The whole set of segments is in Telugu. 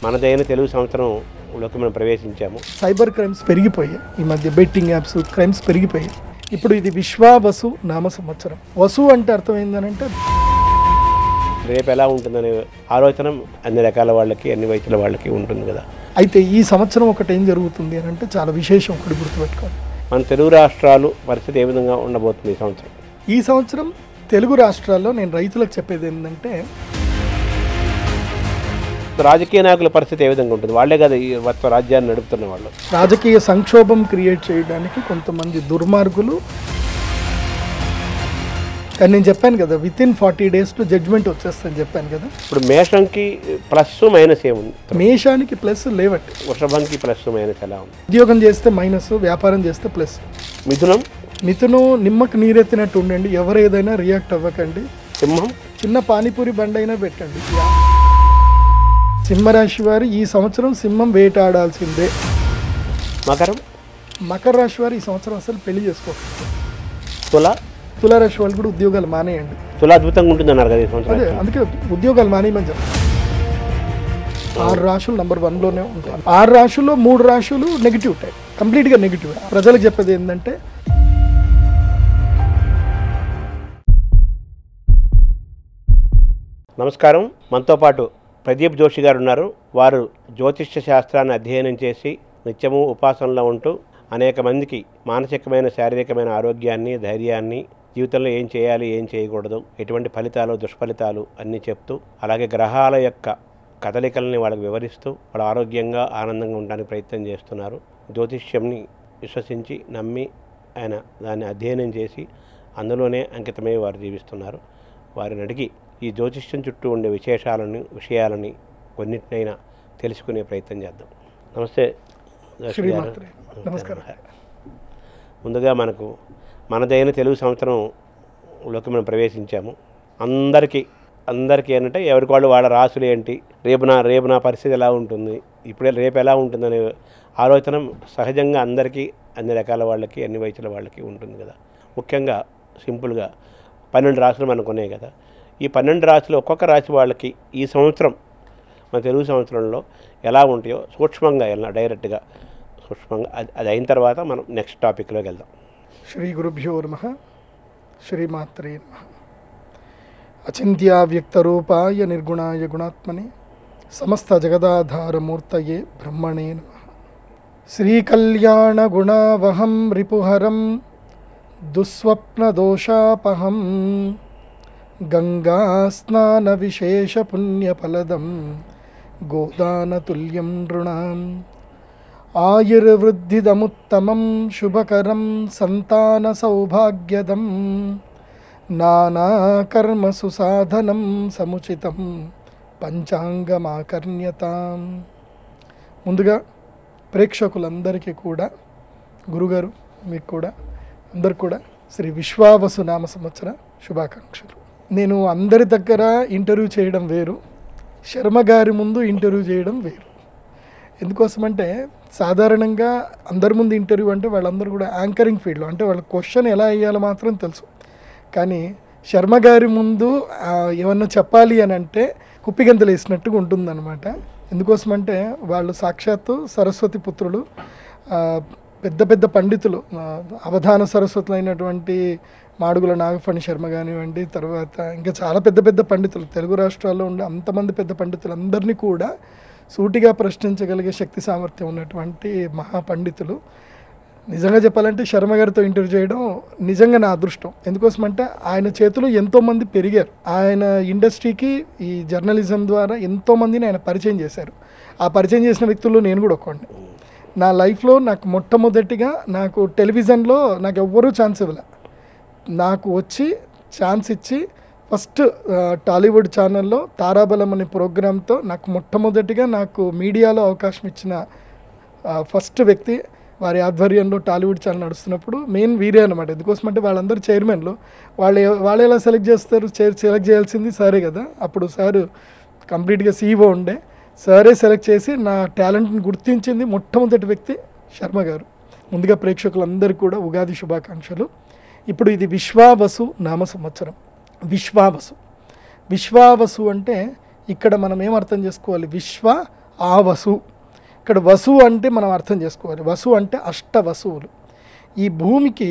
మనదైన తెలుగు సంవత్సరంలోకి మనం ప్రవేశించాము. సైబర్ క్రైమ్స్ పెరిగిపోయాయి. ఈ మధ్య బెట్టింగ్ యాప్స్ క్రైమ్స్ పెరిగిపోయాయి. ఇప్పుడు ఇది విశ్వావసు నామ సంవత్సరం. వసు అంటే అర్థం ఏంటంటే రేపు ఎలా ఉంటుందనే ఆలోచన అన్ని రకాల వాళ్ళకి, అన్ని వయసుల వాళ్ళకి ఉంటుంది కదా. అయితే ఈ సంవత్సరం ఒకటి ఏం జరుగుతుంది అని అంటే చాలా విశేషం. ఒకటి గుర్తుపెట్టుకోండి, మన తెలుగు రాష్ట్రాలు పరిస్థితి ఏ విధంగా ఉండబోతుంది ఈ సంవత్సరం. ఈ సంవత్సరం తెలుగు రాష్ట్రాల్లో నేను రైతులకు చెప్పేది ఏంటంటే రాజకీయ నాయకుల పరిస్థితి ఏ విధంగా ఉంటుంది. వాళ్ళే కదా ఈ రాజ్యాన్ని నడుపుతున్న వాళ్ళు. రాజకీయ సంక్షోభం క్రియేట్ చేయడానికి కొంతమంది దుర్మార్గులు. కానీ నేను చెప్పాను కదా, వితిన్ 40 days జడ్జ్మెంట్ వచ్చేస్తుందని చెప్పాను కదా. ఇప్పుడు మేషంకి ప్లస్ మైనస్ ఏముంది? మేషానికి ప్లస్ లేవట్టు, వృషభంకి ప్లస్ మైనస్ ఎలా ఉంది? ఉద్యోగం చేస్తే మైనస్, వ్యాపారం చేస్తే ప్లస్. మిథునం నిమ్మకు నీరెత్తినట్టు ఉండండి, ఎవరు ఏదైనా రియాక్ట్ అవ్వకండి. సింహం చిన్న పానీపూరి బండి అయినా పెట్టండి. సింహరాశి వారు ఈ సంవత్సరం సింహం వేటాడాల్సిందే. మకర రాశి వారు ఈ సంవత్సరం అసలు పెళ్లి చేసుకోవాలి. తులారాశి వాళ్ళు కూడా ఉద్యోగాలు మానేయండి. అద్భుతంగా ఉంటుంది అన్నారు కదా ఈ సంవత్సరం. అదే అందుకే ఉద్యోగాలు మానేయమని చెప్పారు. 6 రాశులు నంబర్ 1లోనే ఉంటాయి. 6 రాశుల్లో 3 రాశులు నెగిటివ్ టైప్, కంప్లీట్గా నెగిటివ్. ప్రజలకు చెప్పేది ఏంటంటే నమస్కారం. మనతో పాటు ప్రదీప్ జోషి గారు ఉన్నారు. వారు జ్యోతిష్య శాస్త్రాన్ని అధ్యయనం చేసి నిత్యము ఉపాసనలో ఉంటూ అనేక మందికి మానసికమైన, శారీరకమైన ఆరోగ్యాన్ని, ధైర్యాన్ని, జీవితంలో ఏం చేయాలి, ఏం చేయకూడదు, ఎటువంటి ఫలితాలు, దుష్ఫలితాలు అన్నీ చెప్తూ, అలాగే గ్రహాల యొక్క కదలికల్ని వాళ్ళకి వివరిస్తూ వాళ్ళు ఆరోగ్యంగా, ఆనందంగా ఉండడానికి ప్రయత్నం చేస్తున్నారు. జ్యోతిష్యంని విశ్వసించి, నమ్మి ఆయన దాన్ని అధ్యయనం చేసి అందులోనే అంకితమై వారు జీవిస్తున్నారు. వారిని అడిగి ఈ జ్యోతిష్యం చుట్టూ ఉండే విషయాలని కొన్నిటినైనా తెలుసుకునే ప్రయత్నం చేద్దాం. నమస్తే. నమస్కారం. ముందుగా మనదైన తెలుగు సంవత్సరంలోకి మనం ప్రవేశించాము. అందరికీ ఏంటంటే ఎవరికి వాళ్ళ రాసులు ఏంటి, రేపు నా పరిస్థితి ఎలా ఉంటుంది, రేపు ఎలా ఉంటుందనే ఆలోచన సహజంగా అందరికీ, అన్ని రకాల వాళ్ళకి, అన్ని వయసుల వాళ్ళకి ఉంటుంది కదా. ముఖ్యంగా సింపుల్గా 12 రాసులు మనకు ఉన్నాయి కదా. ఈ 12 రాశులు ఒక్కొక్క రాశి వాళ్ళకి ఈ సంవత్సరం, మన తెలుగు సంవత్సరంలో ఎలా ఉంటాయో సూక్ష్మంగా డైరెక్ట్గా సూక్ష్మంగా అది అయిన తర్వాత మనం నెక్స్ట్ టాపిక్లోకి వెళ్దాం. శ్రీ గురుభ్యో నమః. శ్రీమాత్రే నమః. అచింత్యావ్యక్తరూపాయ నిర్గుణాయ గుణాత్మనే సమస్త జగదాధారమూర్తయే బ్రహ్మణే నమః. శ్రీకళ్యాణ గుణావహం రిపుహరం దుస్వప్నదోషాపహం గంగా స్నాన విశేష పుణ్యఫలదం గోదానతుల్యం నృణాం. ఆయుర్వృద్ధిదముత్తమం శుభకరం సంతాన సౌభాగ్యదం నానాకర్మసు సాధనం సముచితం పంచాంగమాకర్ణ్యతాం. ముందుగా ప్రేక్షకులందరికీ కూడా, గురుగారు మీకు కూడా, అందరికి కూడా శ్రీ విశ్వావసు నామ సంవత్సర శుభాకాంక్షలు. నేను అందరి దగ్గర ఇంటర్వ్యూ చేయడం వేరు, శర్మ గారి ముందు ఇంటర్వ్యూ చేయడం వేరు. ఎందుకోసమంటే సాధారణంగా అందరి ముందు ఇంటర్వ్యూ అంటే వాళ్ళందరూ కూడా యాంకరింగ్ ఫీల్డ్లో, అంటే వాళ్ళ క్వశ్చన్ ఎలా వేయాలో మాత్రం తెలుసు. కానీ శర్మ గారి ముందు ఏమన్నా చెప్పాలి అని అంటే కుప్పిగంతలు వేసినట్టుగా ఉంటుందన్నమాట. ఎందుకోసమంటే వాళ్ళు సాక్షాత్తు సరస్వతి పుత్రులు, పెద్ద పెద్ద పండితులు, అవధాన సరస్వతులు అయినటువంటి మాడుగుల నాగఫణి శర్మ కానివ్వండి, తర్వాత ఇంకా చాలా పెద్ద పెద్ద పండితులు, తెలుగు రాష్ట్రాల్లో ఉండే అంతమంది పెద్ద పండితులు అందరినీ కూడా సూటిగా ప్రశ్నించగలిగే శక్తి సామర్థ్యం ఉన్నటువంటి మహాపండితులు. నిజంగా చెప్పాలంటే శర్మ గారితో ఇంటర్వ్యూ చేయడం నిజంగా నా అదృష్టం. ఎందుకోసమంటే ఆయన చేతులు ఎంతోమంది పెరిగారు. ఆయన ఇండస్ట్రీకి ఈ జర్నలిజం ద్వారా ఎంతోమందిని ఆయన పరిచయం చేశారు. ఆ పరిచయం చేసిన వ్యక్తుల్లో నేను కూడా ఒక్కండి. నా లైఫ్లో నాకు మొట్టమొదటిగా నాకు టెలివిజన్లో నాకు ఎవ్వరూ ఛాన్స్ ఇవ్వలే. నాకు వచ్చి ఛాన్స్ ఇచ్చి ఫస్ట్ టాలీవుడ్ ఛానల్లో తారాబలం అనే ప్రోగ్రాంతో నాకు మొట్టమొదటిగా నాకు మీడియాలో అవకాశం ఇచ్చిన ఫస్ట్ వ్యక్తి. వారి ఆధ్వర్యంలో టాలీవుడ్ ఛానల్ నడుస్తున్నప్పుడు మెయిన్ వీరే అనమాట. ఎందుకోసమంటే వాళ్ళందరూ చైర్మన్లు, వాళ్ళు ఎలా సెలెక్ట్ చేస్తారు, సెలెక్ట్ చేయాల్సింది సారే కదా. అప్పుడు సారు కంప్లీట్గా CEO ఉండే, సారే సెలెక్ట్ చేసి నా టాలెంట్ని గుర్తించింది మొట్టమొదటి వ్యక్తి శర్మ గారు. ముందుగా ప్రేక్షకులందరికీ కూడా ఉగాది శుభాకాంక్షలు. ఇప్పుడు ఇది విశ్వావసు నామ సంవత్సరం. విశ్వావసు అంటే ఇక్కడ మనం ఏం అర్థం చేసుకోవాలి, విశ్వ ఆ వసు. ఇక్కడ వసు అంటే మనం అర్థం చేసుకోవాలి, వసు అంటే అష్టవసువులు. ఈ భూమికి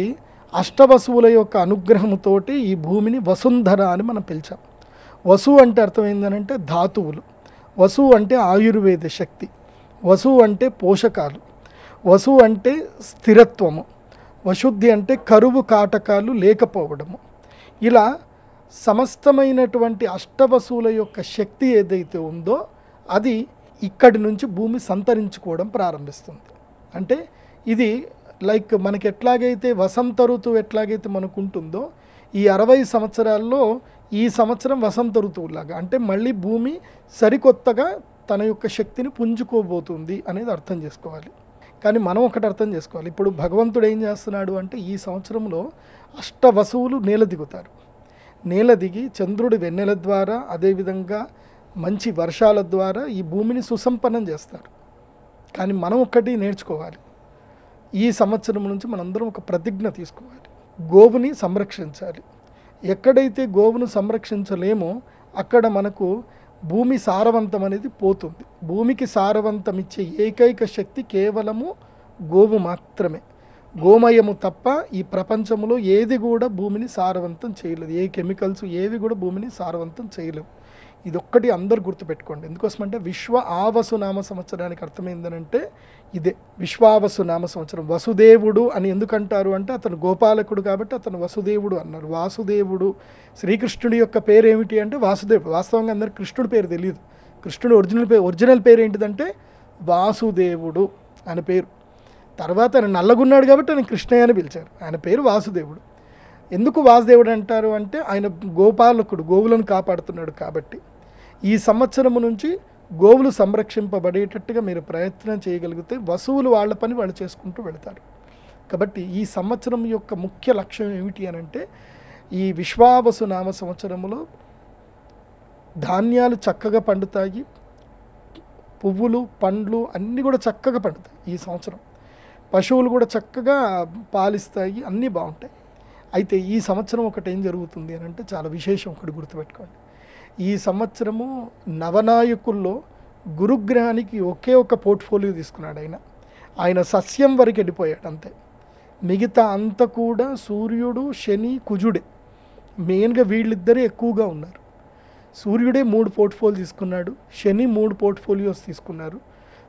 అష్టవసువుల యొక్క అనుగ్రహముతోటి ఈ భూమిని వసుంధర అని మనం పిలిచాం. వసు అంటే అర్థం ఏంటంటే ధాతువులు, వసు అంటే ఆయుర్వేద శక్తి, వసు అంటే పోషకాలు, వసు అంటే స్థిరత్వము, వశుద్ధి అంటే కరువు కాటకాలు లేకపోవడము. ఇలా సమస్తమైనటువంటి అష్టవసువుల యొక్క శక్తి ఏదైతే ఉందో అది ఇక్కడి నుంచి భూమి సంతరించుకోవడం ప్రారంభిస్తుంది. అంటే ఇది లైక్ మనకి ఎట్లాగైతే వసంత ఋతువు ఎట్లాగైతే మనకు ఉంటుందో ఈ 60 సంవత్సరాల్లో ఈ సంవత్సరం వసంత ఋతువులాగా, అంటే మళ్ళీ భూమి సరికొత్తగా తన యొక్క శక్తిని పుంజుకోబోతుంది అనేది అర్థం చేసుకోవాలి. కానీ మనం ఒకటి అర్థం చేసుకోవాలి, ఇప్పుడు భగవంతుడు ఏం చేస్తున్నాడు అంటే ఈ సంవత్సరంలో అష్టవసువులు నేల దిగుతారు. నేల దిగి చంద్రుడి వెన్నెల ద్వారా అదేవిధంగా మంచి వర్షాల ద్వారా ఈ భూమిని సుసంపన్నం చేస్తారు. కానీ మనం ఒక్కటి నేర్చుకోవాలి, ఈ సంవత్సరం నుంచి మనందరం ఒక ప్రతిజ్ఞ తీసుకోవాలి, గోవుని సంరక్షించాలి. ఎక్కడైతే గోవును సంరక్షించలేమో అక్కడ మనకు భూమి సారవంతం అనేది పోతుంది. భూమికి సారవంతం ఇచ్చే ఏకైక శక్తి కేవలము గోవు మాత్రమే. గోమయము తప్ప ఈ ప్రపంచంలో ఏది కూడా భూమిని సారవంతం చేయలేదు. ఏ కెమికల్స్ ఏవి కూడా భూమిని సారవంతం చేయలేవు. ఇదొక్కటి అందరు గుర్తుపెట్టుకోండి. ఎందుకోసమంటే విశ్వ ఆవసు నామ సంవత్సరానికి అర్థమైందనంటే ఇదే. విశ్వావసు నామ సంవత్సరం. వసుదేవుడు అని ఎందుకంటారు అంటే అతను గోపాలకుడు కాబట్టి అతను వసుదేవుడు అన్నారు. వాసుదేవుడు, శ్రీకృష్ణుడి యొక్క పేరు ఏమిటి అంటే వాసుదేవుడు. వాస్తవంగా అందరికి కృష్ణుడి పేరు తెలియదు. కృష్ణుడు ఒరిజినల్ పేరు ఏంటిదంటే వాసుదేవుడు అని పేరు. తర్వాత ఆయన నల్లగున్నాడు కాబట్టి ఆయన కృష్ణయ్య అని పిలిచారు. ఆయన పేరు వాసుదేవుడు. ఎందుకు వాసుదేవుడు అంటారు అంటే ఆయన గోపాలకుడు, గోవులను కాపాడుతున్నాడు కాబట్టి. ఈ సంవత్సరము నుంచి గోవులు సంరక్షింపబడేటట్టుగా మీరు ప్రయత్నం చేయగలిగితే వసువులు వాళ్ళ పని వాళ్ళు చేసుకుంటూ వెళతారు. కాబట్టి ఈ సంవత్సరం యొక్క ముఖ్య లక్ష్యం ఏమిటి అని అంటే ఈ విశ్వావసు నామ సంవత్సరంలో ధాన్యాలు చక్కగా పండుతాయి, పువ్వులు పండ్లు అన్నీ కూడా చక్కగా పండుతాయి ఈ సంవత్సరం. పశువులు కూడా చక్కగా పాలిస్తాయి, అన్నీ బాగుంటాయి. అయితే ఈ సంవత్సరం ఒకటి ఏం జరుగుతుంది అని అంటే చాలా విశేషం, ఒకటి గుర్తుపెట్టుకోండి. ఈ సంవత్సరము నవనాయకుల్లో గురుగ్రహానికి ఒకే ఒక పోర్ట్ఫోలియో తీసుకున్నాడు. ఆయన సస్యం వరకు వెళ్ళిపోయాడు అంతే. మిగతా అంతా కూడా సూర్యుడు, శని, కుజుడే. మెయిన్గా వీళ్ళిద్దరే ఎక్కువగా ఉన్నారు. సూర్యుడే 3 పోర్ట్ఫోలియో తీసుకున్నాడు, శని 3 పోర్ట్ఫోలియోస్ తీసుకున్నారు.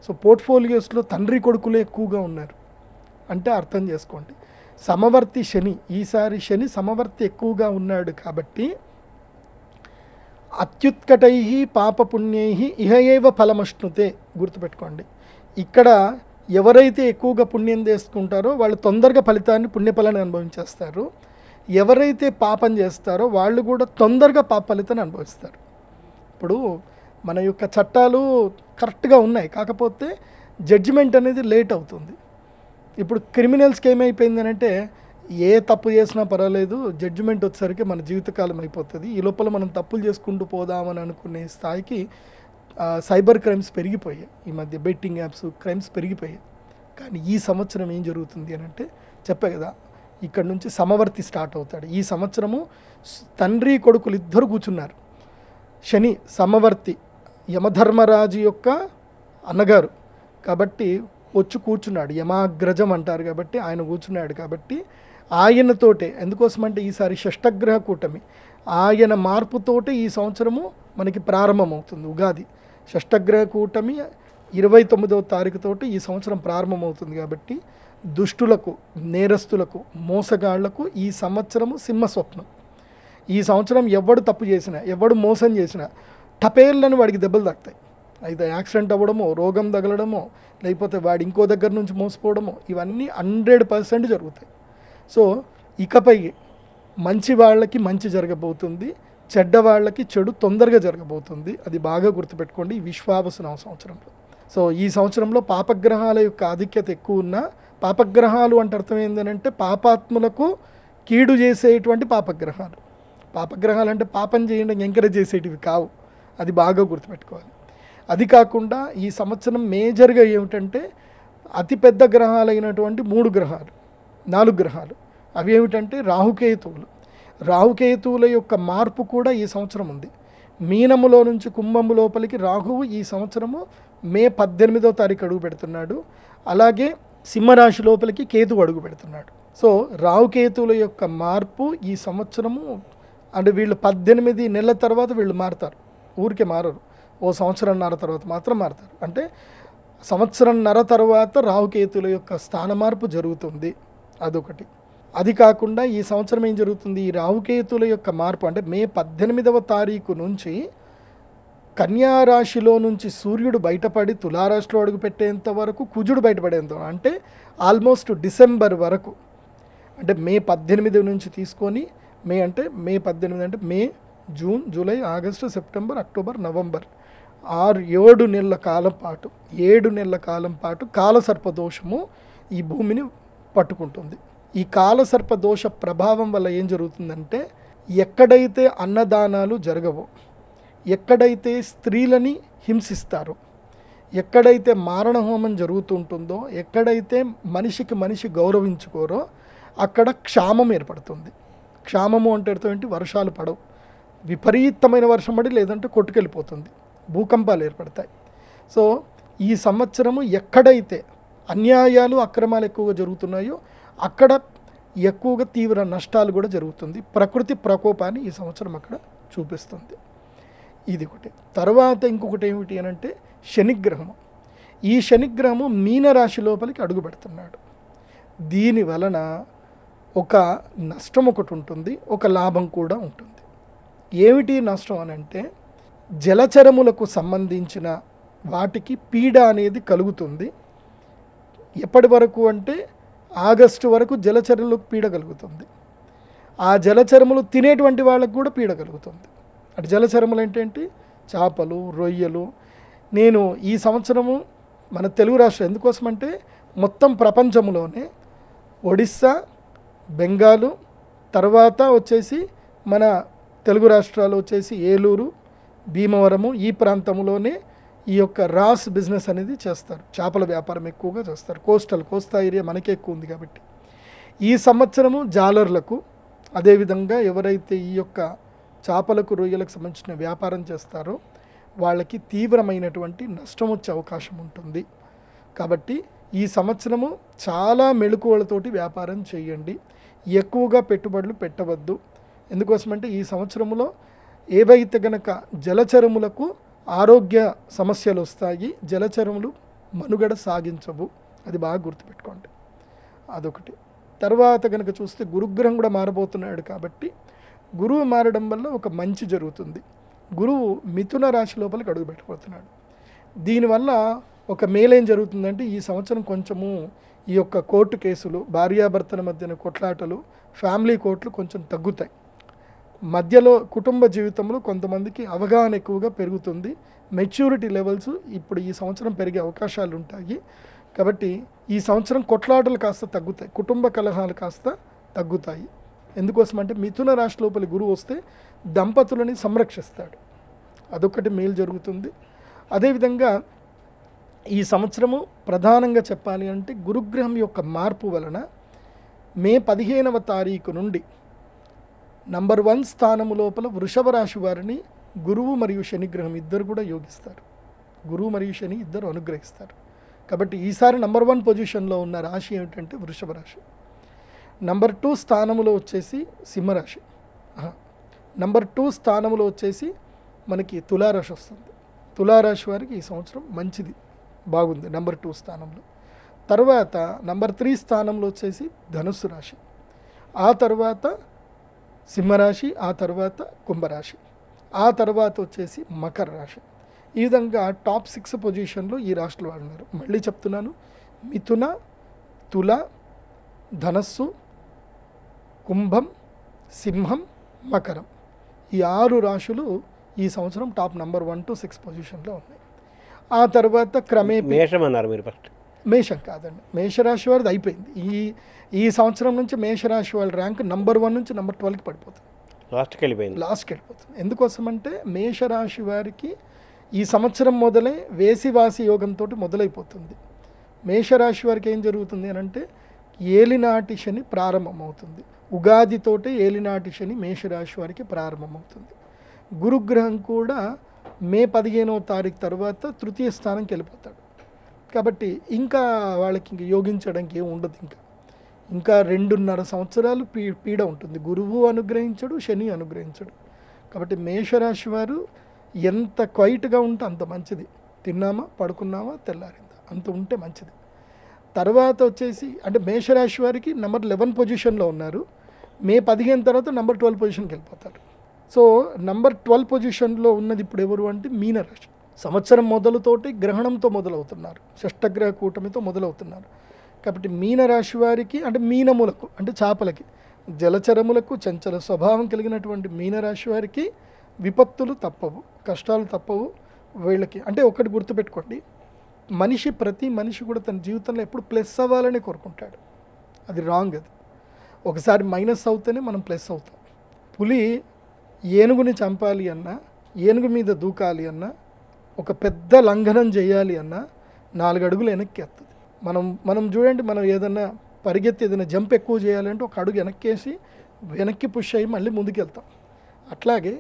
సో పోర్ట్ఫోలియోస్లో తండ్రి కొడుకులే ఎక్కువగా ఉన్నారు. అంటే అర్థం చేసుకోండి, సమవర్తి శని, ఈసారి శని సమవర్తి ఎక్కువగా ఉన్నాడు కాబట్టి అత్యుత్కటై పాపపుణ్యై ఇహ ఏవ ఫలమశ్నుతే. గుర్తుపెట్టుకోండి, ఇక్కడ ఎవరైతే ఎక్కువగా పుణ్యం చేసుకుంటారో వాళ్ళు తొందరగా ఫలితాన్ని, పుణ్యఫలాన్ని అనుభవించేస్తారు. ఎవరైతే పాపం చేస్తారో వాళ్ళు కూడా తొందరగా పాప ఫలితాన్ని అనుభవిస్తారు. ఇప్పుడు మన యొక్క చట్టాలు కరెక్ట్గా ఉన్నాయి, కాకపోతే జడ్జిమెంట్ అనేది లేట్ అవుతుంది. ఇప్పుడు క్రిమినల్స్కి ఏమైపోయింది అంటే ఏ తప్పు చేసినా పర్వాలేదు, జడ్జిమెంట్ వచ్చేసరికి మన జీవితకాలం అయిపోతుంది. ఈ లోపల మనం తప్పులు చేసుకుంటూ పోదామని అనుకునే స్థాయికి సైబర్ క్రైమ్స్ పెరిగిపోయాయి. ఈ మధ్య బెట్టింగ్ యాప్స్ క్రైమ్స్ పెరిగిపోయాయి. కానీ ఈ సంవత్సరం ఏం జరుగుతుంది అని అంటే చెప్పే కదా, ఇక్కడ నుంచి సమవర్తి స్టార్ట్ అవుతాడు. ఈ సంవత్సరము తండ్రి కొడుకులు ఇద్దరు కూర్చున్నారు. శని సమవర్తి, యమధర్మరాజు యొక్క అన్నగారు కాబట్టి వచ్చి కూర్చున్నాడు. యమాగ్రజం అంటారు కాబట్టి ఆయన కూర్చున్నాడు. కాబట్టి ఆయనతోటే, ఎందుకోసమంటే ఈసారి షష్టగ్రహ కూటమి, ఆయన మార్పుతోటే ఈ సంవత్సరము మనకి ప్రారంభమవుతుంది. ఉగాది షష్టగ్రహ కూటమి 29వ తారీఖుతోటి ఈ సంవత్సరం ప్రారంభమవుతుంది. కాబట్టి దుష్టులకు, నేరస్తులకు, మోసగాళ్లకు ఈ సంవత్సరము సింహస్వప్నం. ఈ సంవత్సరం ఎవడు తప్పు చేసినా, ఎవడు మోసం చేసినా టపేళ్ళని వాడికి దెబ్బలు తాకుతాయి. అయితే యాక్సిడెంట్ అవ్వడమో, రోగం తగలడమో, లేకపోతే వాడు ఇంకో దగ్గర నుంచి మోసపోవడమో, ఇవన్నీ 100% జరుగుతాయి. సో ఇకపై మంచి వాళ్ళకి మంచి జరగబోతుంది, చెడ్డ వాళ్ళకి చెడు తొందరగా జరగబోతుంది. అది బాగా గుర్తుపెట్టుకోండి ఈ విశ్వావసు నామ సంవత్సరంలో. సో ఈ సంవత్సరంలో పాపగ్రహాల యొక్క ఆధిక్యత ఎక్కువ ఉన్నా, పాపగ్రహాలు అంటే అర్థం ఏంటంటే పాపాత్ములకు కీడు చేసేటువంటి పాపగ్రహాలు. పాపగ్రహాలు అంటే పాపం చేయడం ఎంకరేజ్ చేసేటివి కావు, అది బాగా గుర్తుపెట్టుకోవాలి. అది కాకుండా ఈ సంవత్సరం మేజర్గా ఏమిటంటే అతిపెద్ద గ్రహాలైనటువంటి 4 గ్రహాలు అవి ఏమిటంటే రాహుకేతువులు. రాహుకేతువుల యొక్క మార్పు కూడా ఈ సంవత్సరం ఉంది. మీనములో నుంచి కుంభము లోపలికి రాహువు ఈ సంవత్సరము మే 18వ తారీఖు అడుగు పెడుతున్నాడు. అలాగే సింహరాశి లోపలికి కేతువు అడుగు పెడుతున్నాడు. సో రాహుకేతువుల యొక్క మార్పు ఈ సంవత్సరము అంటే వీళ్ళు 18 నెలల తర్వాత వీళ్ళు మారుతారు, ఊరికే మారరు. ఓ సంవత్సరంన్నర తర్వాత మాత్రం మారుతారు. అంటే సంవత్సరంన్నర తర్వాత రాహుకేతువుల యొక్క స్థాన మార్పు జరుగుతుంది, అదొకటి. అది కాకుండా ఈ సంవత్సరం ఏం జరుగుతుంది, ఈ రాహుకేతువుల యొక్క మార్పు అంటే మే 18వ తారీఖు నుంచి కన్యారాశిలో నుంచి సూర్యుడు బయటపడి తులారాశిలో అడుగుపెట్టేంత వరకు కుజుడు బయటపడేంత వరకు, అంటే ఆల్మోస్ట్ డిసెంబర్ వరకు, అంటే మే 18 నుంచి తీసుకొని మే 18 అంటే May, June, July, August, September, October, November 7 నెలల కాలం పాటు 7 నెలల కాలం పాటు కాలసర్పదోషము ఈ భూమిని పట్టుకుంటుంది. ఈ కాలసర్పదోష ప్రభావం వల్ల ఏం జరుగుతుందంటే ఎక్కడైతే అన్నదానాలు జరగవో, ఎక్కడైతే స్త్రీలని హింసిస్తారో, ఎక్కడైతే మారణహోమం జరుగుతుంటుందో, ఎక్కడైతే మనిషికి మనిషి గౌరవించుకోరో అక్కడ క్షామం ఏర్పడుతుంది. క్షామము అంటే అర్థం ఏంటి, వర్షాలు పడవు, విపరీతమైన వర్షం పడి లేదంటే కొట్టుకెళ్ళిపోతుంది, భూకంపాలు ఏర్పడతాయి. సో ఈ సంవత్సరము ఎక్కడైతే అన్యాయాలు అక్రమాలు ఎక్కువగా జరుగుతున్నాయో అక్కడ ఎక్కువగా తీవ్ర నష్టాలు కూడా జరుగుతుంది. ప్రకృతి ప్రకోపాన్ని ఈ సంవత్సరం అక్కడ చూపిస్తుంది. ఇది ఒకటి. తర్వాత ఇంకొకటి ఏమిటి అని అంటే శనిగ్రహము. ఈ శనిగ్రహము మీనరాశి లోపలికి అడుగు పెడుతున్నాడు. దీని వలన ఒక నష్టం ఒకటి ఉంటుంది, ఒక లాభం కూడా ఉంటుంది. ఏమిటి నష్టం అని అంటే జలచరములకు సంబంధించిన వాటికి పీడ అనేది కలుగుతుంది. ఎప్పటి వరకు అంటే ఆగస్టు వరకు జలచరులకు పీడ కలుగుతుంది. ఆ జలచరములు తినేటువంటి వాళ్ళకు కూడా పీడ కలుగుతుంది. అటు జలచరములు ఏంటంటే చేపలు, రొయ్యలు. నేను ఈ సంవత్సరము మన తెలుగు రాష్ట్రం ఎందుకోసమంటే మొత్తం ప్రపంచంలోనే ఒడిస్సా, బెంగాలు, తర్వాత వచ్చేసి మన తెలుగు రాష్ట్రాలు వచ్చేసి ఏలూరు, భీమవరము, ఈ ప్రాంతంలోనే ఈ యొక్క రాస్ బిజినెస్ అనేది చేస్తారు. చేపల వ్యాపారం ఎక్కువగా చేస్తారు. కోస్తా ఏరియా మనకే ఎక్కువ ఉంది కాబట్టి. ఈ సంవత్సరము జాలర్లకు, అదేవిధంగా ఎవరైతే ఈ యొక్క చేపలకు, రొయ్యలకు సంబంధించిన వ్యాపారం చేస్తారో వాళ్ళకి తీవ్రమైనటువంటి నష్టం వచ్చే అవకాశం ఉంటుంది. కాబట్టి ఈ సంవత్సరము చాలా మెళకువలతోటి వ్యాపారం చేయండి. ఎక్కువగా పెట్టుబడులు పెట్టవద్దు. ఎందుకోసమంటే ఈ సంవత్సరంలో ఏవైతే గనక జలచరములకు ఆరోగ్య సమస్యలు వస్తాయి, జలచరములు మనుగడ సాగించవు. అది బాగా గుర్తుపెట్టుకోండి, అదొకటి. తర్వాత కనుక చూస్తే గురుగ్రహం కూడా మారబోతున్నాడు కాబట్టి గురువు మారడం వల్ల ఒక మంచి జరుగుతుంది. గురువు మిథున రాశి లోపలికి అడుగు పెట్టబోతున్నాడు. దీనివల్ల ఒక మేలేం జరుగుతుందంటే ఈ సంవత్సరం కొంచెము ఈ యొక్క కోర్టు కేసులు, భార్యాభర్తల మధ్యన కొట్లాటలు, ఫ్యామిలీ కోర్టులు కొంచెం తగ్గుతాయి. మధ్యలో కుటుంబ జీవితంలో కొంతమందికి అవగాహన ఎక్కువగా పెరుగుతుంది. మెచ్యూరిటీ లెవెల్స్ ఇప్పుడు ఈ సంవత్సరం పెరిగే అవకాశాలు ఉంటాయి. కాబట్టి ఈ సంవత్సరం కొట్లాటలు కాస్త తగ్గుతాయి, కుటుంబ కలహాలు కాస్త తగ్గుతాయి. ఎందుకోసమంటే మిథున రాశి లోపలి గురువు వస్తే దంపతులని సంరక్షిస్తాడు, అదొకటి మేలు జరుగుతుంది. అదేవిధంగా ఈ సంవత్సరము ప్రధానంగా చెప్పాలి అంటే గురుగ్రహం యొక్క మార్పు వలన మే 15వ తారీఖు నుండి నంబర్ 1 స్థానము లోపల వృషభ రాశి వారిని గురువు మరియు శనిగ్రహం ఇద్దరు కూడా యోగిస్తారు. గురువు మరియు శని ఇద్దరు అనుగ్రహిస్తారు. కాబట్టి ఈసారి నంబర్ 1 పొజిషన్లో ఉన్న రాశి ఏమిటంటే వృషభ రాశి. నంబర్ 2 స్థానములో వచ్చేసి సింహరాశి. నంబర్ 2 స్థానములో వచ్చేసి మనకి తులారాశి వస్తుంది. తులారాశి వారికి ఈ సంవత్సరం మంచిది, బాగుంది నంబర్ 2 స్థానంలో. తర్వాత నంబర్ 3 స్థానంలో వచ్చేసి ధనుస్సు రాశి, ఆ తర్వాత సింహరాశి, ఆ తర్వాత కుంభరాశి, ఆ తర్వాత వచ్చేసి మకర రాశి. ఈ విధంగా టాప్ 6 పొజిషన్లో ఈ రాశులు వారు ఉన్నారు. మళ్ళీ చెప్తున్నాను, మిథున, తుల, ధనస్సు, కుంభం, సింహం, మకరం, ఈ 6 రాశులు ఈ సంవత్సరం టాప్ నంబర్ 1 to 6 పొజిషన్లో ఉన్నాయి. ఆ తర్వాత క్రమేపీ మేషం అన్నారు మీరు ఫస్ట్. మేషం కాదండి, మేషరాశి వారిది అయిపోయింది. ఈ సంవత్సరం నుంచి మేషరాశి వాళ్ళ ర్యాంక్ నంబర్ 1 నుంచి నంబర్ 12కి పడిపోతుంది, లాస్ట్కి వెళ్ళిపోతుంది. ఎందుకోసమంటే మేషరాశి వారికి ఈ సంవత్సరం మొదలై వేసివాసి యోగంతో మొదలైపోతుంది. మేషరాశి వారికి ఏం జరుగుతుంది అని అంటే ఏలినాటి శని ప్రారంభమవుతుంది. ఉగాదితోటే ఏలినాటి శని మేషరాశి వారికి ప్రారంభమవుతుంది. గురుగ్రహం కూడా మే 15వ తారీఖు తర్వాత తృతీయ స్థానంకి వెళ్ళిపోతాడు. కాబట్టి ఇంకా వాళ్ళకి ఇంక యోగించడానికి ఏం ఉండదు. ఇంకా 2.5 సంవత్సరాలు పీడ ఉంటుంది. గురువు అనుగ్రహించడు, శని అనుగ్రహించడు. కాబట్టి మేషరాశి వారు ఎంత క్వైట్గా ఉంటే అంత మంచిది. తిన్నామా, పడుకున్నామా, తెల్లారిందా, అంత ఉంటే మంచిది. తర్వాత వచ్చేసి అంటే మేషరాశి వారికి నెంబర్ 11 పొజిషన్లో ఉన్నారు. మే 15 తర్వాత నెంబర్ 12 పొజిషన్కి వెళ్ళిపోతారు. సో నెంబర్ 12 పొజిషన్లో ఉన్నది ఇప్పుడు ఎవరు అంటే మీనరాశి. సంవత్సరం మొదలుతోటి గ్రహణంతో మొదలవుతున్నారు, షష్టగ్రహ కూటమితో మొదలవుతున్నారు. కాబట్టి మీనరాశి వారికి అంటే మీనములకు అంటే చేపలకి, జలచరములకు చంచల స్వభావం కలిగినటువంటి మీనరాశి వారికి విపత్తులు తప్పవు, కష్టాలు తప్పవు. వీళ్ళకి అంటే ఒకటి గుర్తుపెట్టుకోండి, ప్రతి మనిషి కూడా తన జీవితంలో ఎప్పుడు ప్లస్ అవ్వాలని కోరుకుంటాడు. అది రాంగ్. అది ఒకసారి మైనస్ అవుతేనే మనం ప్లస్ అవుతాం. పులి ఏనుగుని చంపాలి అన్నా, ఏనుగు మీద దూకాలి అన్నా, ఒక పెద్ద లంఘనం చేయాలి అన్నా 4 అడుగులు వెనక్కి ఎత్తుంది. మనం చూడండి, మనం ఏదన్నా పరిగెత్తి ఏదైనా జంప్ ఎక్కువ చేయాలంటే ఒక అడుగు వెనక్కి పుష్ అయ్యి మళ్ళీ ముందుకెళ్తాం. అట్లాగే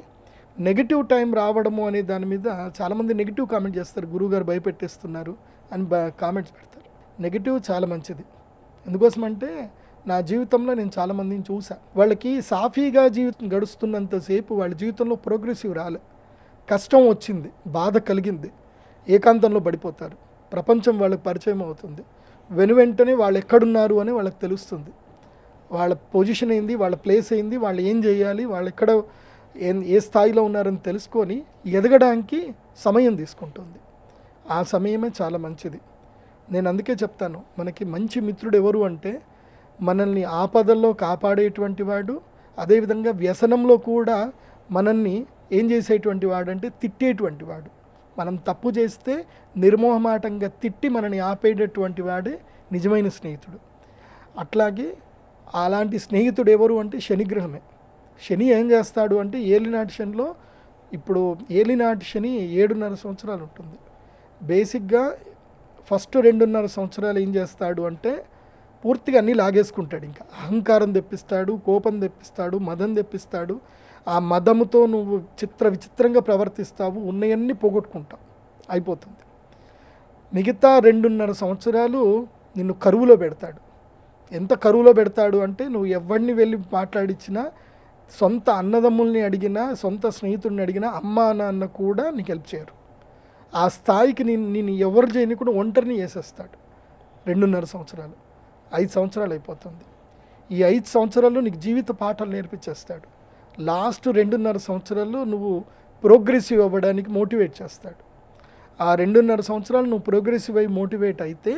నెగిటివ్ టైం రావడము అనే దాని మీద చాలామంది నెగిటివ్ కామెంట్ చేస్తారు, గురువుగారు భయపెట్టేస్తున్నారు అని కామెంట్స్ పెడతారు. నెగిటివ్ చాలా మంచిది. ఎందుకోసమంటే నా జీవితంలో నేను చాలామందిని చూసా, వాళ్ళకి సాఫీగా జీవితం గడుస్తున్నంతసేపు వాళ్ళ జీవితంలో ప్రోగ్రెసివ్ రాలే. కష్టం వచ్చింది, బాధ కలిగింది, ఏకాంతంలో పడిపోతారు. ప్రపంచం వాళ్ళకి పరిచయం అవుతుంది. వెనువెంటనే వాళ్ళు ఎక్కడున్నారు అని వాళ్ళకి తెలుస్తుంది. వాళ్ళ పొజిషన్ ఏంది, వాళ్ళ ప్లేస్ ఏంది, వాళ్ళు ఏం చేయాలి, వాళ్ళు ఎక్కడ ఏ స్థాయిలో ఉన్నారని తెలుసుకొని ఎదగడానికి సమయం తీసుకుంటుంది. ఆ సమయమే చాలా మంచిది. నేను అందుకే చెప్తాను, మనకి మంచి మిత్రుడు ఎవరు అంటే మనల్ని ఆపదల్లో కాపాడేటువంటి వాడు, అదేవిధంగా వ్యసనంలో కూడా మనల్ని ఏం చేసేటువంటి వాడు అంటే తిట్టేటువంటి వాడు. మనం తప్పు చేస్తే నిర్మోహమాటంగా తిట్టి మనని ఆపేటటువంటి వాడే నిజమైన స్నేహితుడు. అట్లాగే అలాంటి స్నేహితుడు ఎవరు అంటే శనిగ్రహమే. శని ఏం చేస్తాడు అంటే ఏలినాటి శనిలో ఇప్పుడు ఏలినాటి శని 7.5 సంవత్సరాలు ఉంటుంది. బేసిక్గా ఫస్ట్ 2.5 సంవత్సరాలు ఏం చేస్తాడు అంటే పూర్తిగా అన్నీ లాగేసుకుంటాడు. ఇంకా అహంకారం తెప్పిస్తాడు, కోపం తెప్పిస్తాడు, మదం తెప్పిస్తాడు. ఆ మదముతో నువ్వు విచిత్రంగా ప్రవర్తిస్తావు, ఉన్నవన్నీ పోగొట్టుకుంటావు, అయిపోతుంది. మిగతా 2.5 సంవత్సరాలు నిన్ను కరువులో పెడతాడు. ఎంత కరువులో పెడతాడు అంటే నువ్వు ఎవరిని వెళ్ళి మాట్లాడించినా, సొంత అన్నదమ్ముల్ని అడిగినా, సొంత స్నేహితుడిని అడిగినా, అమ్మా నాన్న కూడా నీకు హెల్ప్ చేయరు. ఆ స్థాయికి నేను ఎవరు చేయని కూడా ఒంటరిని చేసేస్తాడు. 2.5 సంవత్సరాలు, 5 సంవత్సరాలు అయిపోతుంది. ఈ 5 సంవత్సరాల్లో నీకు జీవిత పాఠాలు నేర్పించేస్తాడు. లాస్ట్ 2.5 సంవత్సరాల్లో నువ్వు ప్రోగ్రెసివ్ అవ్వడానికి మోటివేట్ చేస్తాడు. ఆ 2.5 సంవత్సరాలు నువ్వు ప్రోగ్రెసివ్ అయ్యి మోటివేట్ అయితే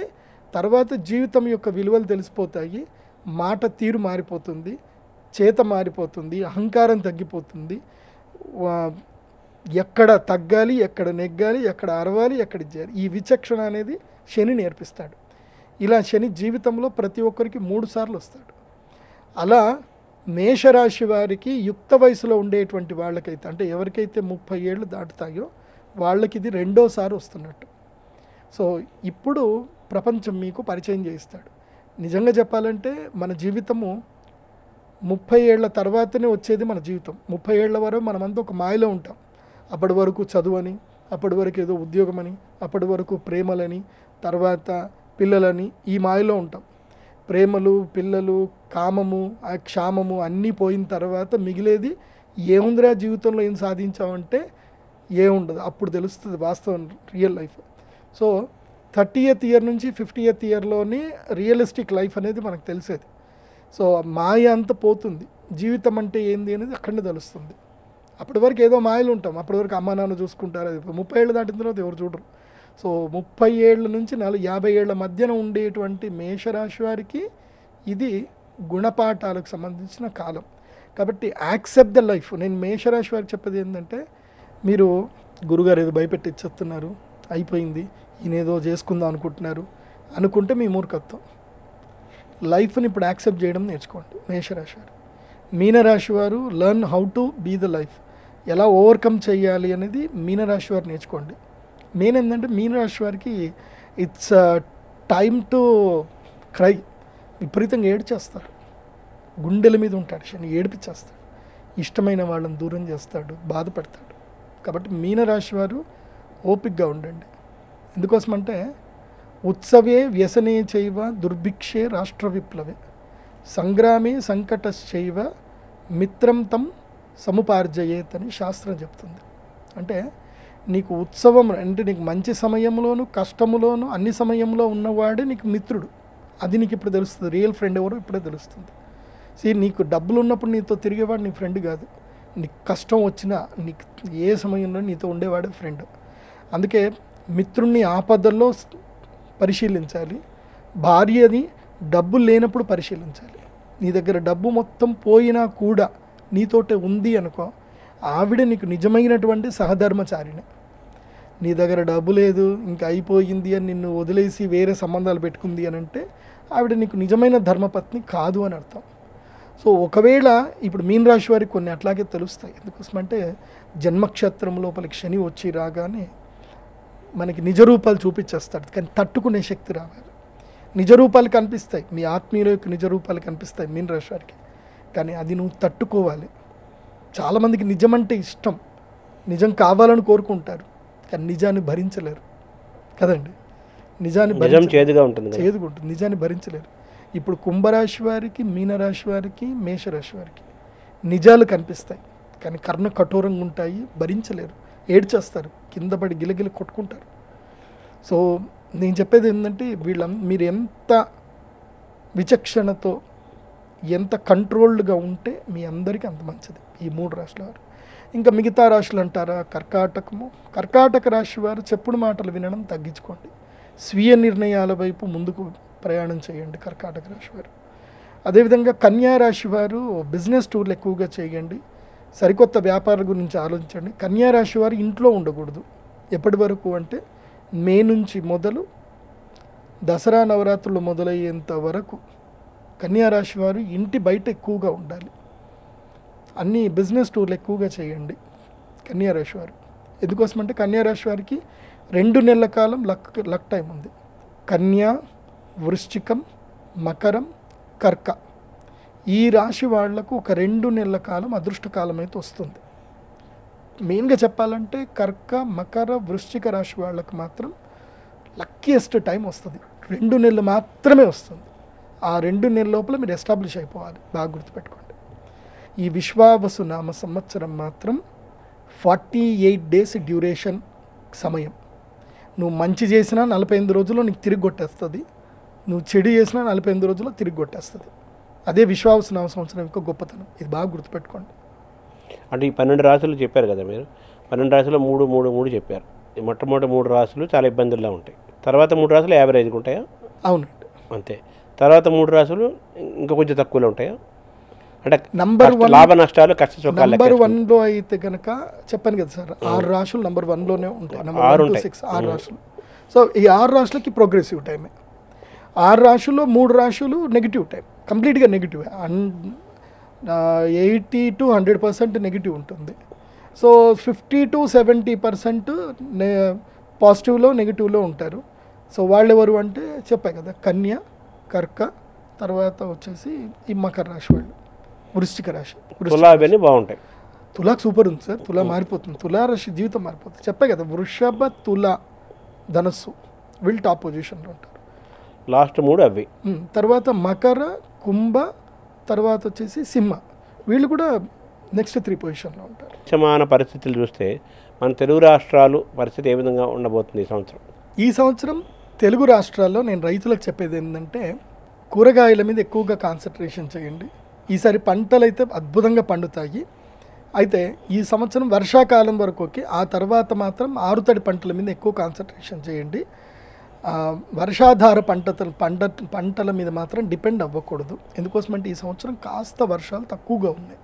తర్వాత జీవితం యొక్క విలువలు తెలిసిపోతాయి, మాట తీరు మారిపోతుంది, చేత మారిపోతుంది, అహంకారం తగ్గిపోతుంది. ఎక్కడ తగ్గాలి, ఎక్కడ నెగ్గాలి, ఎక్కడ అరవాలి, ఎక్కడ ఇచ్చేయాలి, ఈ విచక్షణ అనేది శని నేర్పిస్తాడు. ఇలా శని జీవితంలో ప్రతి ఒక్కరికి 3 సార్లు వస్తాడు. అలా మేషరాశి వారికి యుక్త వయసులో ఉండేటువంటి వాళ్ళకైతే అంటే ఎవరికైతే 30 ఏళ్ళు దాటుతాయో వాళ్ళకి ఇది 2వసారి వస్తున్నట్టు. సో ఇప్పుడు ప్రపంచం మీకు పరిచయం చేయిస్తాడు. నిజంగా చెప్పాలంటే మన జీవితము 30 ఏళ్ల తర్వాతనే వచ్చేది మన జీవితం. 30 ఏళ్ల వరకు మనమంతా ఒక మాయలో ఉంటాం. అప్పటి వరకు చదువని, అప్పటి వరకు ఏదో ఉద్యోగమని, అప్పటి వరకు ప్రేమలని, తర్వాత పిల్లలని, ఈ మాయలో ఉంటాం. ప్రేమలు, పిల్లలు, కామము, ఆ క్షామము అన్నీ పోయిన తర్వాత మిగిలేది ఏముందిరా జీవితంలో ఏం సాధించామంటే ఏముండదు. అప్పుడు తెలుస్తుంది వాస్తవం, real life. So 30th year నుంచి 50th ఇయర్లోనే రియలిస్టిక్ లైఫ్ అనేది మనకు తెలిసేది. సో మాయ అంతా పోతుంది, జీవితం అంటే ఏంది అనేది అక్కడనే తెలుస్తుంది. అప్పటి వరకు ఏదో మాయలు ఉంటాం, అప్పటి వరకు అమ్మ నాన్న చూసుకుంటారు. అది 30 ఏళ్ళు దాటిన తర్వాత ఎవరు చూడరు. సో 30 ఏళ్ళ నుంచి 50 ఏళ్ల మధ్యన ఉండేటువంటి మేషరాశి వారికి ఇది గుణపాఠాలకు సంబంధించిన కాలం. కాబట్టి యాక్సెప్ట్ ద లైఫ్. నేను మేషరాశి వారికి చెప్పేది ఏంటంటే, మీరు గురుగారు ఏదో భయపెట్టిచ్చేస్తున్నారు, అయిపోయింది, ఈయన ఏదో చేసుకుందాం అనుకుంటే మీ మూర్ఖత్వం. లైఫ్ని ఇప్పుడు యాక్సెప్ట్ చేయడం నేర్చుకోండి మేషరాశి వారు. మీనరాశి వారు learn how to be the life, ఎలా ఓవర్కమ్ చేయాలి అనేది మీనరాశి వారు నేర్చుకోండి. మెయిన్ ఏంటంటే మీనరాశి వారికి ఇట్స్ టైమ్ టు క్రై. విపరీతంగా ఏడ్చేస్తారు, గుండెల మీద ఉంటాడు శని, ఏడిపించేస్తాడు, ఇష్టమైన వాళ్ళని దూరం చేస్తాడు, బాధపడతాడు. కాబట్టి మీనరాశి వారు ఓపికగా ఉండండి. ఎందుకోసమంటే ఉత్సవే వ్యసనే చైవ దుర్భిక్షే రాష్ట్ర విప్లవే సంగ్రామే సంకటశ్చైవ మిత్రం తం సముపార్జయేత్ అని శాస్త్రం చెప్తుంది. అంటే నీకు ఉత్సవం అంటే నీకు మంచి సమయంలోను కష్టములోను అన్ని సమయంలో ఉన్నవాడే నీకు మిత్రుడు. అది నీకు ఇప్పుడు తెలుస్తుంది. రియల్ ఫ్రెండ్ ఎవరో ఇప్పుడే తెలుస్తుంది. నీకు డబ్బులు ఉన్నప్పుడు నీతో తిరిగేవాడు నీ ఫ్రెండ్ కాదు. నీకు కష్టం వచ్చినా నీకు ఏ సమయంలో నీతో ఉండేవాడే ఫ్రెండ్. అందుకే మిత్రుణ్ణి ఆపదల్లో పరిశీలించాలి, భార్యని డబ్బు లేనప్పుడు పరిశీలించాలి. నీ దగ్గర డబ్బు మొత్తం పోయినా కూడా నీతోటే ఉంది అనుకో, ఆవిడ నీకు నిజమైనటువంటి సహధర్మచారిణి. నీ దగ్గర డబ్బు లేదు ఇంకా అయిపోయింది అని నిన్ను వదిలేసి వేరే సంబంధాలు పెట్టుకుంది అని అంటే ఆవిడ నీకు నిజమైన ధర్మపత్ని కాదు అని అర్థం. సో ఒకవేళ ఇప్పుడు మీన రాశి వారికి కొన్ని అట్లాగే తెలుస్తాయి. ఎందుకోసమంటే జన్మక్షేత్రం లోపలికి శని వచ్చి రాగానే మనకి నిజరూపాలు చూపించేస్తాడు, కానీ తట్టుకునే శక్తి రావాలి. నిజరూపాలు కనిపిస్తాయి, మీ ఆత్మీయుల యొక్క నిజరూపాలు కనిపిస్తాయి మీన రాశి వారికి, కానీ అది నువ్వు తట్టుకోవాలి. చాలామందికి నిజం అంటే ఇష్టం, నిజం కావాలని కోరుకుంటారు, కానీ నిజాన్ని భరించలేరు కదండి. నిజాన్ని చేదుగా ఉంటుంది, నిజాన్ని భరించలేరు. ఇప్పుడు కుంభరాశి వారికి, మీనరాశి వారికి, మేషరాశి వారికి నిజాలు కనిపిస్తాయి, కానీ కర్ణ కఠోరంగా ఉంటాయి, భరించలేరు, ఏడ్చేస్తారు, కింద పడి గిలగిల కొట్టుకుంటారు. సో నేను చెప్పేది ఏంటంటే మీరు ఎంత విచక్షణతో ఎంత కంట్రోల్డ్గా ఉంటే మీ అందరికీ అంత మంచిది ఈ 3 రాశుల వారు. ఇంకా మిగతా రాశులు అంటారా, కర్కాటక రాశి వారు చెప్పుడు మాటలు వినడం తగ్గించుకోండి, స్వీయ నిర్ణయాల వైపు ముందుకు ప్రయాణం చేయండి కర్కాటక రాశి వారు. అదేవిధంగా కన్యా రాశి వారు బిజినెస్ టూర్లు ఎక్కువగా చేయండి, సరికొత్త వ్యాపారాల గురించి ఆలోచించండి. కన్యా రాశి వారు ఇంట్లో ఉండకూడదు. ఎప్పటి వరకు అంటే మే నుంచి మొదలు దసరా నవరాత్రులు మొదలయ్యేంత వరకు కన్యా రాశి వారు ఇంటి బయట ఎక్కువగా ఉండాలి. అన్ని బిజినెస్ టూర్లు ఎక్కువగా చేయండి కన్యా రాశి వారు. ఎందుకోసమంటే కన్యా రాశి వారికి 2 నెలల కాలం లక్ టైం ఉంది. కన్యా, వృశ్చికం, మకరం, కర్క ఈ రాశి వాళ్లకు ఒక 2 నెలల కాలం అదృష్టకాలం అయితే వస్తుంది. మెయిన్గా చెప్పాలంటే కర్క, మకర, వృశ్చిక రాశి వాళ్ళకు మాత్రం లక్కీయెస్ట్ టైం వస్తుంది. 2 నెలలు మాత్రమే వస్తుంది. ఆ 2 నెలల లోపల మీరు ఎస్టాబ్లిష్ అయిపోవాలి. బాగా గుర్తుపెట్టుకోండి. ఈ విశ్వావసు నామ సంవత్సరం మాత్రం 48 డేస్ డ్యూరేషన్ సమయం. నువ్వు మంచి చేసినా 48 రోజుల్లో నీకు తిరిగి కొట్టేస్తుంది, నువ్వు చెడు చేసినా 48 రోజుల్లో తిరిగి కొట్టేస్తుంది. అదే విశ్వావసు నామ సంవత్సరం యొక్క గొప్పతనం. ఇది బాగా గుర్తుపెట్టుకోండి. అంటే ఈ 12 రాశులు చెప్పారు కదా మీరు, 12 రాశులు 3 చెప్పారు. ఈ మొట్టమొదటి 3 రాశులు చాలా ఇబ్బందుల్లో ఉంటాయి, తర్వాత 3 రాశులు యావరేజ్గా ఉంటాయా? అవునండి, అంతే. తర్వాత 3 రాశులు ఇంకా కొంచెం తక్కువలో ఉంటాయా? అంటే నంబర్ 1 లాభ నష్టాలు కష్ట సుఖాలు నంబర్ 1లో అయితే కనుక చెప్పాను కదా సార్, 6 రాశులు నంబర్ 1లోనే ఉంటాయి. నంబర్ 1 to 6 6 రాశులు. సో ఈ 6 రాశులకి ప్రోగ్రెసివ్ టైమే. 6 రాశుల్లో 3 రాశులు నెగిటివ్ టైం, కంప్లీట్గా నెగిటివ్. 80 to 100% నెగిటివ్ ఉంటుంది. సో 50 to 70% పాజిటివ్లో నెగిటివ్లో ఉంటారు. సో వాళ్ళు ఎవరు అంటే చెప్పాయి కదా, కన్య, కర్క, తర్వాత వచ్చేసి ఈ మకర రాశి వాళ్ళు, వృశ్చిక రాశి. అవన్నీ బాగుంటాయి. తులాకు సూపర్ ఉంది సార్, తులా మారిపోతుంది, తులా రాశి జీవితం మారిపోతుంది. చెప్పాయి కదా, వృషభ, తుల, ధనస్సు వీళ్ళు టాప్ పొజిషన్లో ఉంటారు. లాస్ట్ 3 అవి. తర్వాత మకర, కుంభ, తర్వాత వచ్చేసి సింహ వీళ్ళు కూడా నెక్స్ట్ 3 పొజిషన్లో ఉంటారు. సమాన పరిస్థితులు చూస్తే మన తెలుగు రాష్ట్రాలు పరిస్థితి ఏ విధంగా ఉండబోతుంది ఈ సంవత్సరం? ఈ సంవత్సరం తెలుగు రాష్ట్రాల్లో నేను రైతులకు చెప్పేది ఏంటంటే, కూరగాయల మీద ఎక్కువగా కాన్సన్ట్రేషన్ చేయండి. ఈసారి పంటలు అయితే అద్భుతంగా పండుతాయి. అయితే ఈ సంవత్సరం వర్షాకాలం వరకు ఓకే, ఆ తర్వాత మాత్రం ఆరుతడి పంటల మీద ఎక్కువ కాన్సన్ట్రేషన్ చేయండి. వర్షాధార పంటల మీద మాత్రం డిపెండ్ అవ్వకూడదు. ఎందుకోసమంటే ఈ సంవత్సరం కాస్త వర్షాలు తక్కువగా ఉన్నాయి.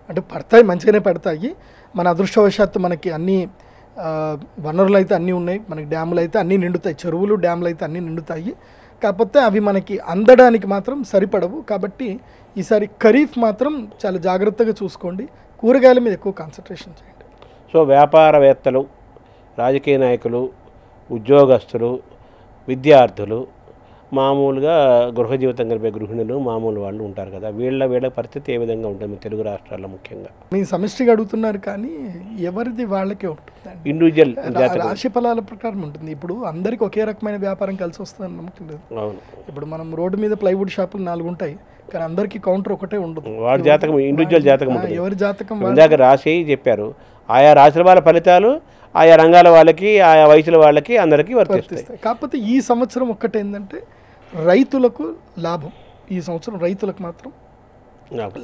అంటే పడతాయి, మంచిగానే పడతాయి. మన అదృష్టవశాత్తు మనకి అన్ని వనరులు అయితే అన్నీ ఉన్నాయి, మనకి డ్యాములు అయితే అన్నీ నిండుతాయి, చెరువులు డ్యాములు అయితే అన్నీ నిండుతాయి. కాకపోతే అవి మనకి అందడానికి మాత్రం సరిపడవు. కాబట్టి ఈసారి ఖరీఫ్ మాత్రం చాలా జాగ్రత్తగా చూసుకోండి, కూరగాయల మీద ఎక్కువ కాన్సన్ట్రేషన్ చేయండి. సో వ్యాపారవేత్తలు, రాజకీయ నాయకులు, ఉద్యోగస్తులు, విద్యార్థులు మామూలుగా గృహ జీవితం గడిపే గృహిణులు మామూలు వాళ్ళు ఉంటారు కదా, వీళ్ళ పరిస్థితి ఏ విధంగా ఉంటుంది మీ తెలుగు రాష్ట్రాల్లో ముఖ్యంగా? మీ సమిష్టిగా అడుగుతున్నారు కానీ ఎవరిది వాళ్ళకే ఉంటుందండి. ఇండివిజువల్ రాశి ఫలాల ప్రకారం ఉంటుంది. ఇప్పుడు అందరికి ఒకే రకమైన వ్యాపారం కలిసి వస్తుందని నమ్మకం లేదు. అవును, ఇప్పుడు మనం రోడ్డు మీద ప్లైవుడ్ షాపులు 4 ఉంటాయి కానీ అందరికీ కౌంటర్ ఒకటే ఉండదు. వాడి జాతకం ఇండివిజువల్ జాతకం ఉంటుంది. ఎవరి జాతకం ఇందాక రాసి చెప్పారు, ఆయా రాశుల వాళ్ళ ఫలితాలు ఆయా రంగాల వాళ్ళకి ఆయా వయసుల వాళ్ళకి అందరికీ వర్తిస్తాయి. కాకపోతే ఈ సంవత్సరం ఒక్కటేందంటే రైతులకు లాభం. ఈ సంవత్సరం రైతులకు మాత్రం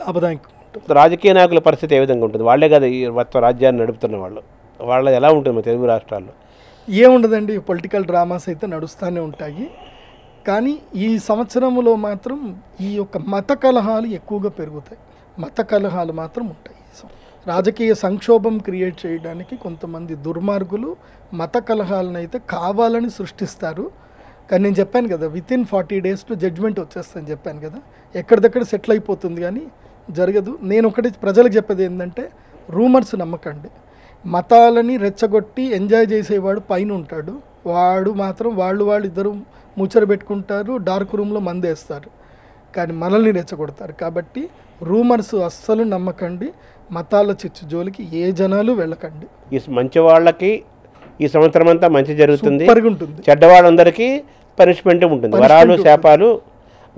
లాభదాయకం ఉంటుంది. రాజకీయ నాయకుల పరిస్థితి ఏ విధంగా ఉంటుంది? వాళ్ళే కదా ఈ మొత్తం రాజ్యాన్ని నడుపుతున్న వాళ్ళు, వాళ్ళ ఎలా ఉంటుంది మన తెలుగు రాష్ట్రాల్లో? ఏముండదండి, పొలిటికల్ డ్రామాస్ అయితే నడుస్తూనే ఉంటాయి. కానీ ఈ సంవత్సరంలో మాత్రం ఈ యొక్క మత కలహాలు ఎక్కువగా పెరుగుతాయి. మత కలహాలు మాత్రం ఉంటాయి. రాజకీయ సంక్షోభం క్రియేట్ చేయడానికి కొంతమంది దుర్మార్గులు మత కలహాలను అయితే కావాలని సృష్టిస్తారు. కానీ నేను చెప్పాను కదా, వితిన్ 40 daysలో జడ్జ్మెంట్ వచ్చేస్తుందని చెప్పాను కదా, ఎక్కడిదక్కడ సెటిల్ అయిపోతుంది కానీ జరగదు. నేను ఒకటి ప్రజలకు చెప్పేది ఏంటంటే, రూమర్స్ నమ్మకండి. మతాలని రెచ్చగొట్టి ఎంజాయ్ చేసేవాడు పైన ఉంటాడు, వాడు మాత్రం వాళ్ళు ఇద్దరు ముచ్చట పెట్టుకుంటారు, డార్క్ రూమ్లో మందేస్తారు, కానీ మనల్ని రెచ్చగొడతారు. కాబట్టి రూమర్స్ అస్సలు నమ్మకండి. మతాల చిచ్చు జోలికి ఏ జనాలు వెళ్ళకండి. ఈ మంచి వాళ్ళకి ఈ సంవత్సరం అంతా మంచి జరుగుతుంది, ఉంటుంది. చెడ్డవాళ్ళందరికీ పనిష్మెంట్ ఉంటుంది. వరాలు శాపాలు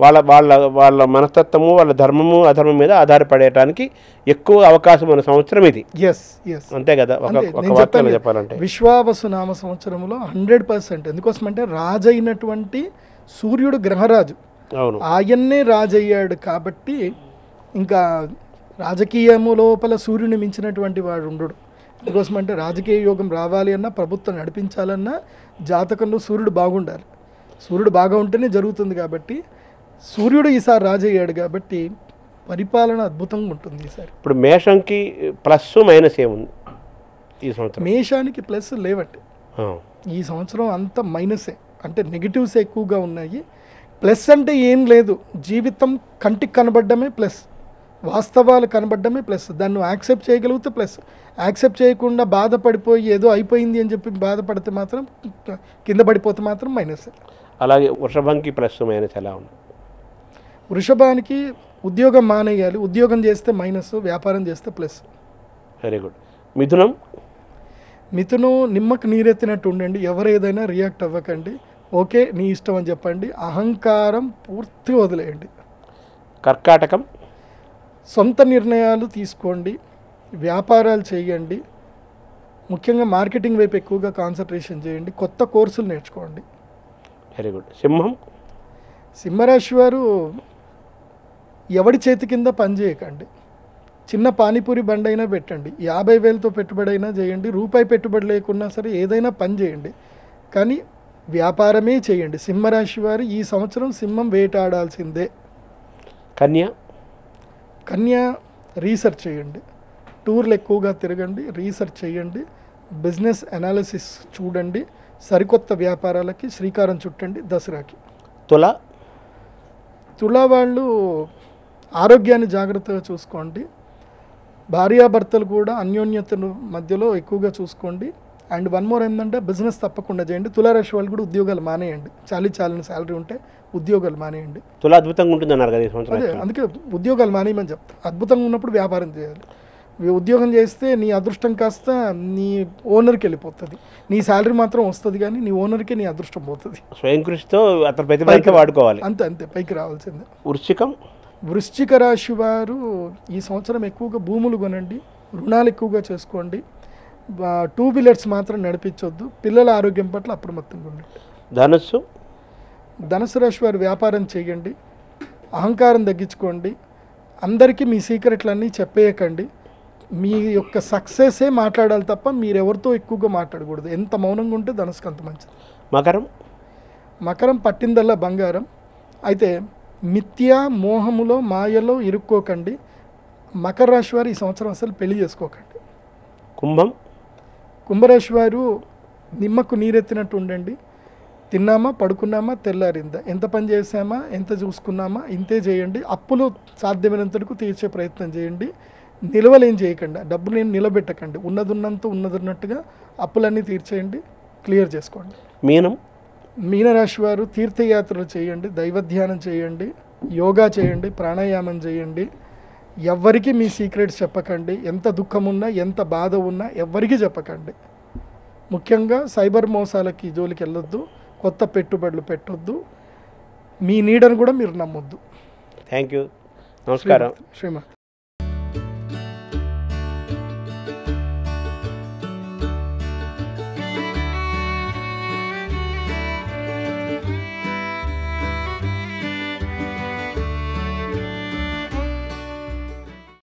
వాళ్ళ మనస్తత్వము వాళ్ళ ధర్మము అధర్మం మీద ఆధారపడటానికి ఎక్కువ అవకాశం ఉన్న సంవత్సరం ఇది. అంతే కదా, ఒక వాక్యంలో చెప్పాలంటే విశ్వావసు నామ సంవత్సరంలో 100%. ఎందుకోసమంటే రాజైనటువంటి సూర్యుడు గ్రహరాజు, అవును, ఆయన్నే రాజయ్యాడు. కాబట్టి ఇంకా రాజకీయము లోపల సూర్యుని మించినటువంటి వాడు ఉండడు. అందుకోసమంటే రాజకీయ యోగం రావాలి అన్నా, ప్రభుత్వం నడిపించాలన్నా జాతకంలో సూర్యుడు బాగుండాలి. సూర్యుడు బాగా ఉంటేనే జరుగుతుంది. కాబట్టి సూర్యుడు ఈసారి రాజయ్యాడు కాబట్టి పరిపాలన అద్భుతంగా ఉంటుంది ఈసారి. ఇప్పుడు మేషంకి ప్లస్ మైనస్ ఏముంది ఈ సంవత్సరం? మేషానికి ప్లస్ లేవండి ఈ సంవత్సరం, అంతా మైనసే. అంటే నెగిటివ్స్ ఎక్కువగా ఉన్నాయి. ప్లస్ అంటే ఏం లేదు, జీవితం కంటికి కనబడ్డమే ప్లస్, వాస్తవాలు కనబడ్డమే ప్లస్. దాన్ని యాక్సెప్ట్ చేయగలిగితే ప్లస్, యాక్సెప్ట్ చేయకుండా బాధపడిపోయి ఏదో అయిపోయింది అని చెప్పి బాధపడితే మాత్రం, కింద పడిపోతే మాత్రం మైనస్. అలాగే వృషభంకి ప్లస్ మైనస్ ఎలా ఉంది? వృషభానికి ఉద్యోగం మానేయాలి, ఉద్యోగం చేస్తే మైనస్, వ్యాపారం చేస్తే ప్లస్. Very good. మిథునం? మిథునం నిమ్మకు నీరెత్తినట్టు ఉండండి, ఎవరు ఏదైనా రియాక్ట్ అవ్వకండి, ఓకే నీ ఇష్టం అని చెప్పండి. అహంకారం పూర్తి వదిలేయండి. కర్కాటకం? సొంత నిర్ణయాలు తీసుకోండి, వ్యాపారాలు చేయండి, ముఖ్యంగా మార్కెటింగ్ వైపు ఎక్కువగా కాన్సన్ట్రేషన్ చేయండి, కొత్త కోర్సులు నేర్చుకోండి. Very good. సింహం? సింహరాశి వారు ఎవడి చేతి కింద పని చేయకండి. చిన్న పానీపూరి బండి అయినా పెట్టండి, 50,000తో పెట్టుబడి అయినా చేయండి, రూపాయి పెట్టుబడి లేకున్నా సరే ఏదైనా పని చేయండి, కానీ వ్యాపారమే చేయండి. సింహరాశి వారు ఈ సంవత్సరం సింహం వేటాడాల్సిందే. కన్యా రీసెర్చ్ చేయండి, టూర్లు ఎక్కువగా తిరగండి, రీసెర్చ్ చేయండి, బిజినెస్ అనాలిసిస్ చూడండి, సరికొత్త వ్యాపారాలకి శ్రీకారం చుట్టండి దసరాకి. తులా వాళ్ళు ఆరోగ్యాన్ని జాగ్రత్తగా చూసుకోండి, భార్యాభర్తలు కూడా అన్యోన్యతను మధ్యలో ఎక్కువగా చూసుకోండి. అండ్ వన్ మోర్ ఏంటంటే బిజినెస్ తప్పకుండా చేయండి. తులారాశి వాళ్ళు కూడా ఉద్యోగాలు మానేయండి, చాలిన శాలరీ ఉంటే ఉద్యోగాలు మానేయండి. తులా అద్భుతంగా ఉంటుంది అన్నారు కదా ఈ సంవత్సరం. అదే అందుకే ఉద్యోగాలు మానేయమని చెప్తా. అద్భుతంగా ఉన్నప్పుడు వ్యాపారం చేయాలి. ఉద్యోగం చేస్తే నీ అదృష్టం కాస్త నీ ఓనర్కి వెళ్ళిపోతుంది, నీ శాలరీ మాత్రం వస్తుంది కానీ నీ ఓనర్కి నీ అదృష్టం పోతుంది. స్వయం కృషితో అతని ప్రతిభ వాడుకోవాలి, అంతే పైకి రావాల్సిందే. వృశ్చిక రాశి వారు ఈ సంవత్సరం ఎక్కువగా భూములు కొనండి, రుణాలు ఎక్కువగా చేసుకోండి, 2 వీలర్స్ మాత్రం నడిపించొద్దు, పిల్లల ఆరోగ్యం పట్ల అప్రమత్తంగా ఉండండి. ధనుసు రాశి వారు వ్యాపారం చేయండి, అహంకారం తగ్గించుకోండి, అందరికీ మీ సీక్రెట్లన్నీ చెప్పేయకండి, మీ యొక్క సక్సెసే మాట్లాడాలి తప్ప మీరెవరితో ఎక్కువగా మాట్లాడకూడదు. ఎంత మౌనంగా ఉంటే ధనుసుకు అంత మంచిది. మకరం పట్టిందల్లా బంగారం. అయితే మిథ్యా మోహములో మాయలో ఇరుక్కోకండి. మకర రాశి వారు ఈ సంవత్సరం అసలు పెళ్లి చేసుకోకండి. కుంభరాశి వారు నిమ్మకు నీరెత్తినట్టు ఉండండి, తిన్నామా పడుకున్నామా తెల్లారిందా, ఎంత పని చేసామా ఎంత చూసుకున్నామా ఇంతే చేయండి. అప్పులు సాధ్యమైనంతకు తీర్చే ప్రయత్నం చేయండి, నిల్వలేం చేయకండి, డబ్బు నేను నిలబెట్టకండి, ఉన్నదున్నంత ఉన్నదున్నట్టుగా అప్పులన్నీ తీర్చేయండి, క్లియర్ చేసుకోండి. మీనరాశి వారు తీర్థయాత్రలు చేయండి, దైవధ్యానం చేయండి, యోగా చేయండి, ప్రాణాయామం చేయండి. ఎవ్వరికి మీ సీక్రెట్స్ చెప్పకండి. ఎంత దుఃఖం ఉన్నా, ఎంత బాధ ఉన్నా ఎవ్వరికి చెప్పకండి. ముఖ్యంగా సైబర్ మోసాలకి జోలికి వెళ్ళొద్దు, కొత్త పెట్టుబడులు పెట్టొద్దు, మీ నీడను కూడా మీరు నమ్మొద్దు. Thank you. నమస్కారం. శ్రీమాత.